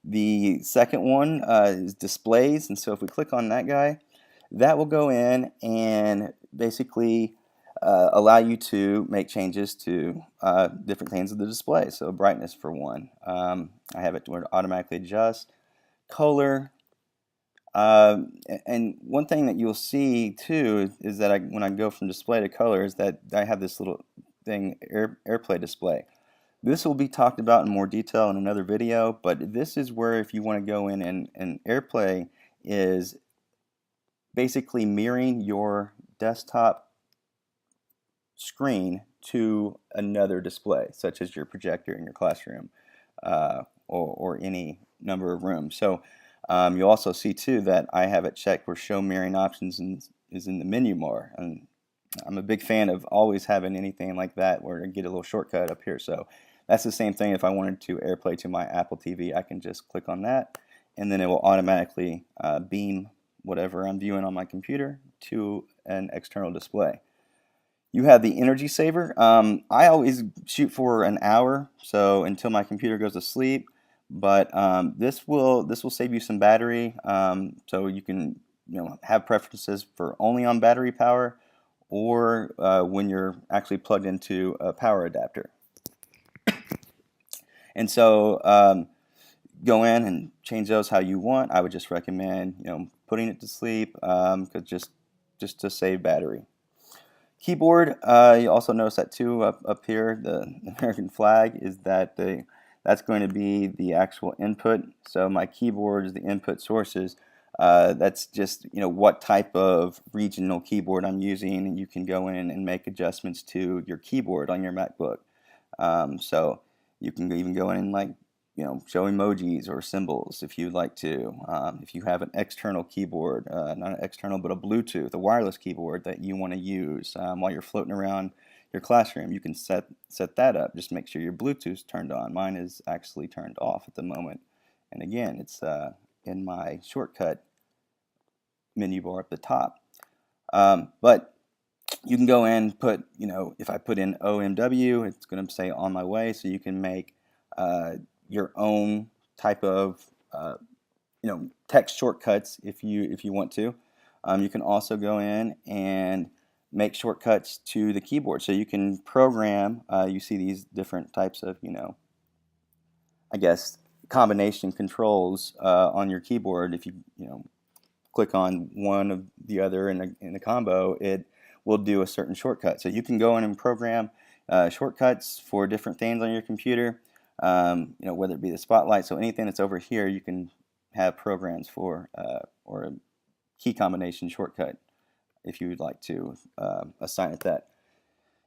The second one is displays, and so if we click on that guy, that will go in and basically allow you to make changes to different things of the display. So brightness for one. I have it to where it automatically adjusts. Color. And one thing that you'll see too is that when I go from display to color is that I have this little thing, AirPlay display. This will be talked about in more detail in another video, but this is where if you want to go in and AirPlay is basically mirroring your desktop screen to another display, such as your projector in your classroom or any number of rooms. So you'll also see too that I have it checked where show mirroring options is in the menu bar, and I'm a big fan of always having anything like that where I get a little shortcut up here. So that's the same thing if I wanted to AirPlay to my Apple TV. I can just click on that and then it will automatically beam whatever I'm viewing on my computer to an external display. You have the energy saver. I always shoot for an hour, so until my computer goes to sleep. But this will save you some battery. So you can have preferences for only on battery power, or when you're actually plugged into a power adapter. And so go in and change those how you want. I would just recommend putting it to sleep, just to save battery. Keyboard, you also notice that too up here, the American flag is that's going to be the actual input. So my keyboard is the input sources. That's just what type of regional keyboard I'm using, and you can go in and make adjustments to your keyboard on your MacBook. So you can even go in and show emojis or symbols if you'd like to. If you have an external keyboard, not an external but a Bluetooth, a wireless keyboard that you want to use while you're floating around your classroom, you can set that up. Just make sure your Bluetooth's turned on. Mine is actually turned off at the moment. And again, it's in my shortcut menu bar at the top. But you can go in and put, if I put in OMW, it's going to say on my way, so you can make your own type of text shortcuts if you want to. You can also go in and make shortcuts to the keyboard, so you can program. You see these different types of I guess combination controls on your keyboard. If you click on one of the other in the combo, it will do a certain shortcut. So you can go in and program shortcuts for different things on your computer. Whether it be the spotlight, so anything that's over here you can have programs for, or a key combination shortcut if you would like to assign it that.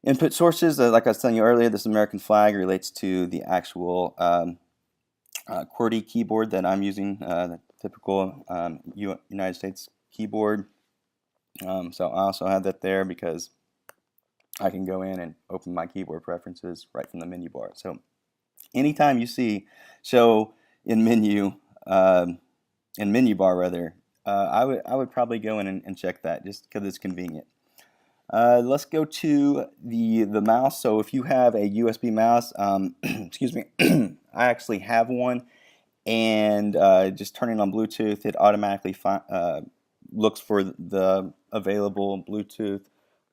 Input sources, like I was telling you earlier, this American flag relates to the actual QWERTY keyboard that I'm using, the typical United States keyboard. So I also have that there because I can go in and open my keyboard preferences right from the menu bar. So anytime you see show in menu bar rather, I would probably go in and check that just because it's convenient. Let's go to the mouse. So if you have a USB mouse, excuse me, I actually have one, and just turning on Bluetooth, it automatically looks for the available Bluetooth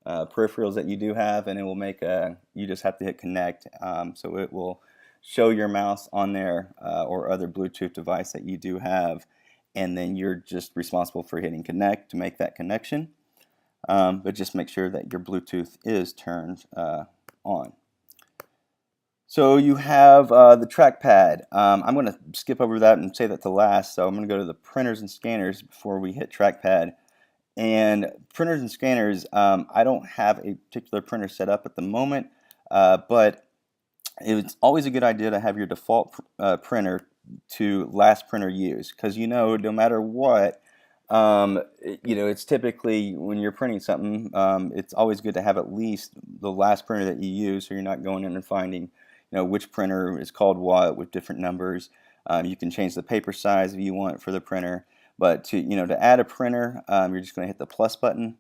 peripherals that you do have, and it will make you just have to hit connect, so it will show your mouse on there or other Bluetooth device that you do have, and then you're just responsible for hitting connect to make that connection. But just make sure that your Bluetooth is turned on. So you have the trackpad. I'm going to skip over that and say that to last. So I'm going to go to the printers and scanners before we hit trackpad. And printers and scanners, I don't have a particular printer set up at the moment, but it's always a good idea to have your default printer to last printer use, because no matter what, it's typically when you're printing something, it's always good to have at least the last printer that you use, so you're not going in and finding which printer is called what with different numbers. You can change the paper size if you want for the printer, but to add a printer, you're just going to hit the plus button,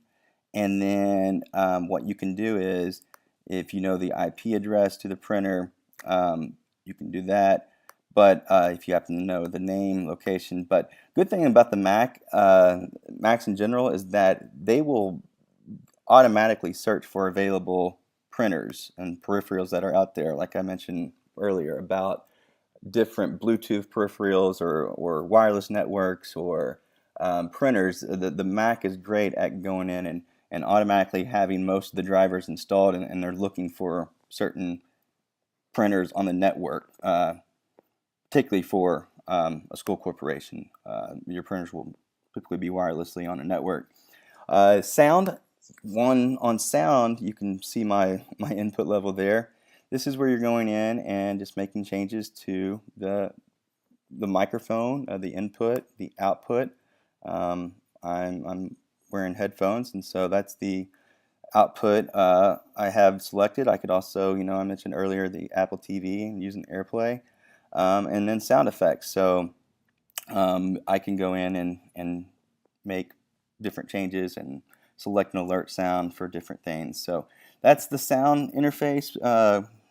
and then what you can do is, if you know the IP address to the printer, you can do that. but if you happen to know the name, location. But good thing about the Macs in general, is that they will automatically search for available printers and peripherals that are out there, like I mentioned earlier about different Bluetooth peripherals or wireless networks or printers. The Mac is great at going in and automatically having most of the drivers installed, and they're looking for certain printers on the network, particularly for a school corporation. Your printers will typically be wirelessly on a network. Sound, on sound, you can see my input level there. This is where you're going in and just making changes to the microphone, the input, the output. I'm wearing headphones, and so that's the output I have selected. I could also, I mentioned earlier the Apple TV and using AirPlay, and then sound effects. So I can go in and make different changes and select an alert sound for different things. So that's the sound interface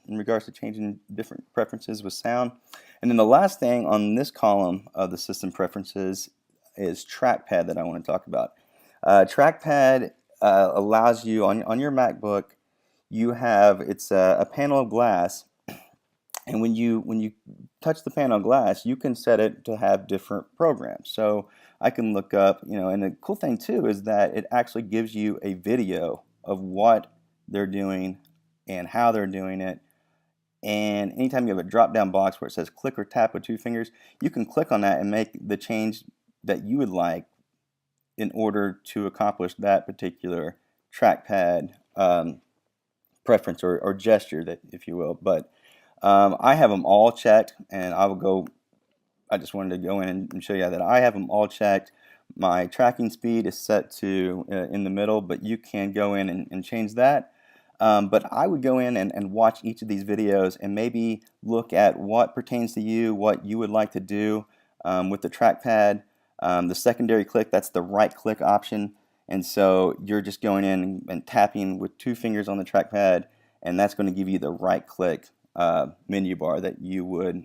in regards to changing different preferences with sound. And then the last thing on this column of the system preferences is trackpad that I want to talk about. Trackpad allows you on your MacBook, it's a panel of glass, and when you touch the panel of glass, you can set it to have different programs. So I can look up, and the cool thing too is that it actually gives you a video of what they're doing and how they're doing it. And anytime you have a drop-down box where it says click or tap with two fingers, you can click on that and make the change that you would like in order to accomplish that particular trackpad preference or gesture, that, if you will. But I have them all checked, and I just wanted to go in and show you that I have them all checked. My tracking speed is set to in the middle, but you can go in and change that. But I would go in and watch each of these videos and maybe look at what pertains to you, what you would like to do with the trackpad. The secondary click, that's the right click option. And so you're just going in and tapping with two fingers on the trackpad, and that's going to give you the right click menu bar that you would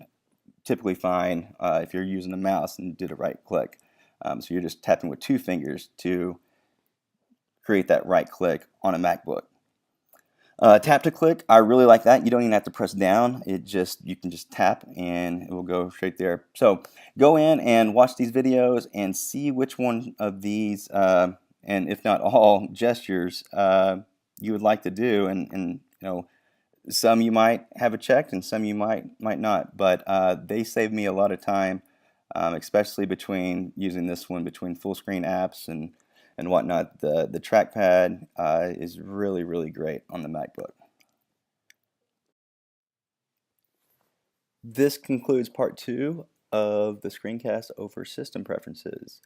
typically find if you're using a mouse and did a right click. So you're just tapping with two fingers to create that right click on a MacBook. Tap to click, I really like that. You don't even have to press down. You can just tap and it will go straight there. So go in and watch these videos and see which one of these, and if not all, gestures you would like to do. And some you might have it checked and some you might not. But they save me a lot of time, especially between using this one between full screen apps and whatnot. The trackpad is really, really great on the MacBook. This concludes part 2 of the screencast over system preferences.